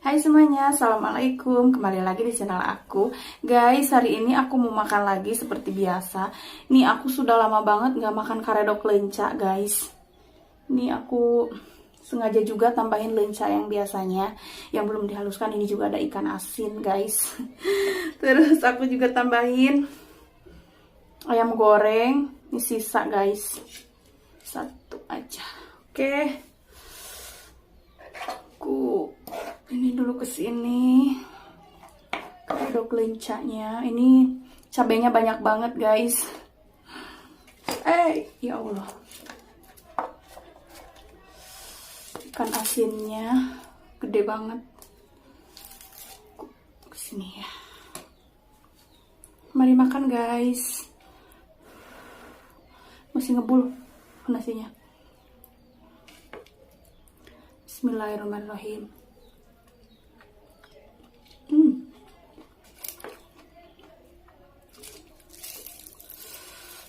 Hai semuanya, Assalamualaikum. Kembali lagi di channel aku. Guys, hari ini aku mau makan lagi seperti biasa. Nih aku sudah lama banget gak makan karedok lenca, guys. Ini aku sengaja juga tambahin lenca yang biasanya, yang belum dihaluskan. Ini juga ada ikan asin, guys. Terus aku juga tambahin ayam goreng. Ini sisa, guys. Satu aja. Oke. Aku ini dulu ke sini. Karedok lencanya. Ini cabenya banyak banget, guys. Ya Allah. Ikan asinnya gede banget. Ke sini ya. Mari makan, guys. Masih ngebul nasinya. Bismillahirrahmanirrahim.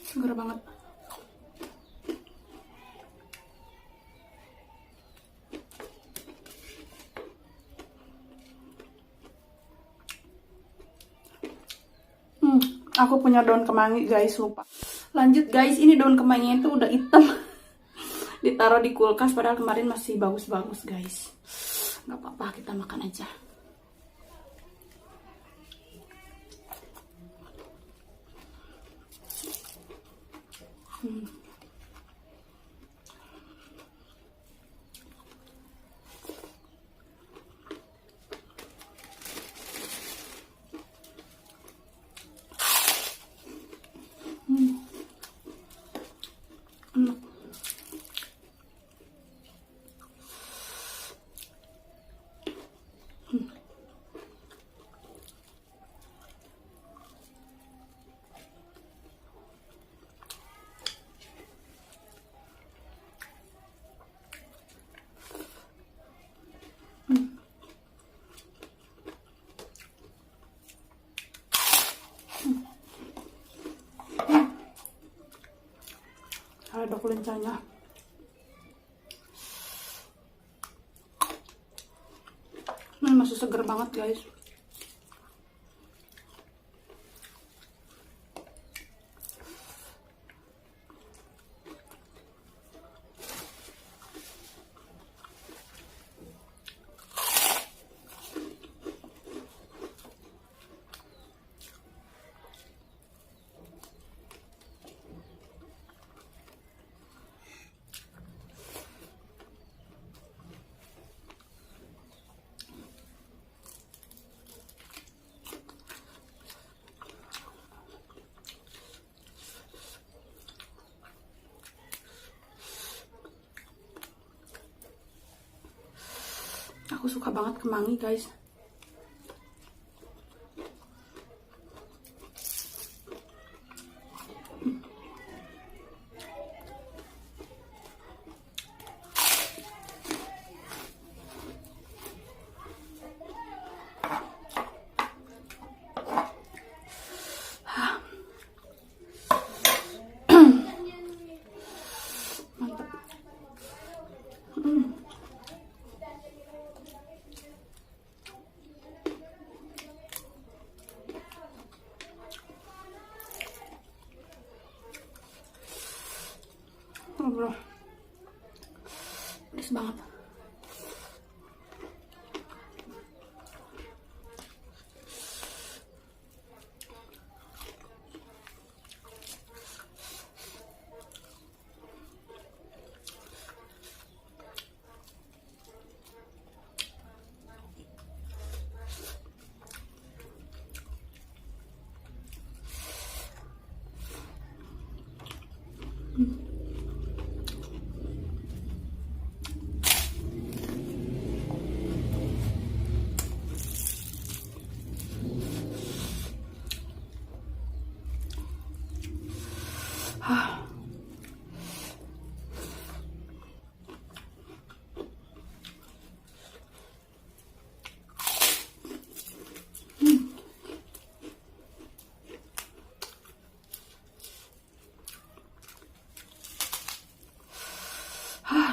Segar banget. Aku punya daun kemangi, guys, lupa. Lanjut, guys, ini daun kemanginya itu udah hitam. Ditaruh di kulkas, padahal kemarin masih bagus-bagus, guys. Nggak apa-apa, kita makan aja. Karedok lencanya. Ini masih seger banget, guys. Aku suka banget kemangi, guys. Mantap. Oh, bro. Pedes banget.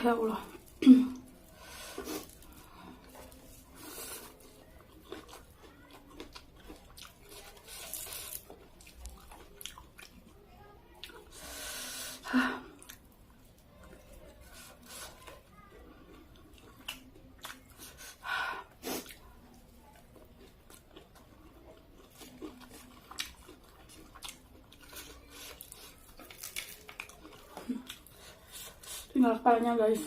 Ya Allah. Nggak kepalanya guys.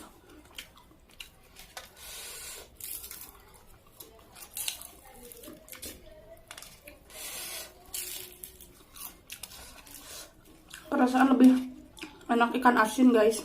Perasaan lebih enak ikan asin guys.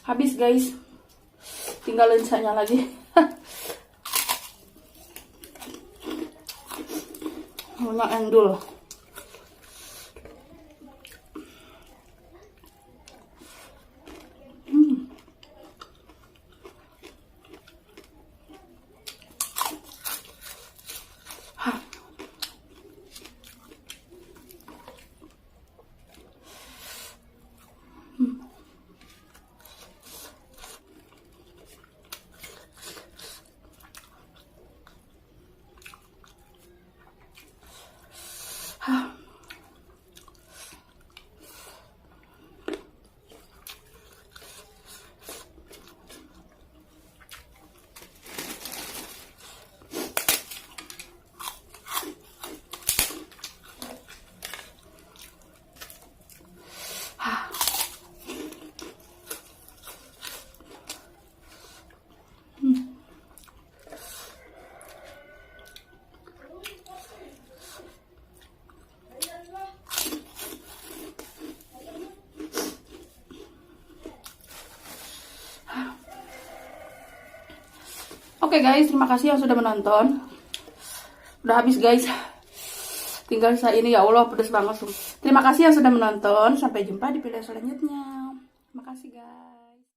Habis guys, tinggal lensanya lagi. Warna endul. Oke guys, terima kasih yang sudah menonton. Udah habis guys. Tinggal saya ini, ya Allah pedas banget. Terima kasih yang sudah menonton. Sampai jumpa di video selanjutnya. Terima kasih guys.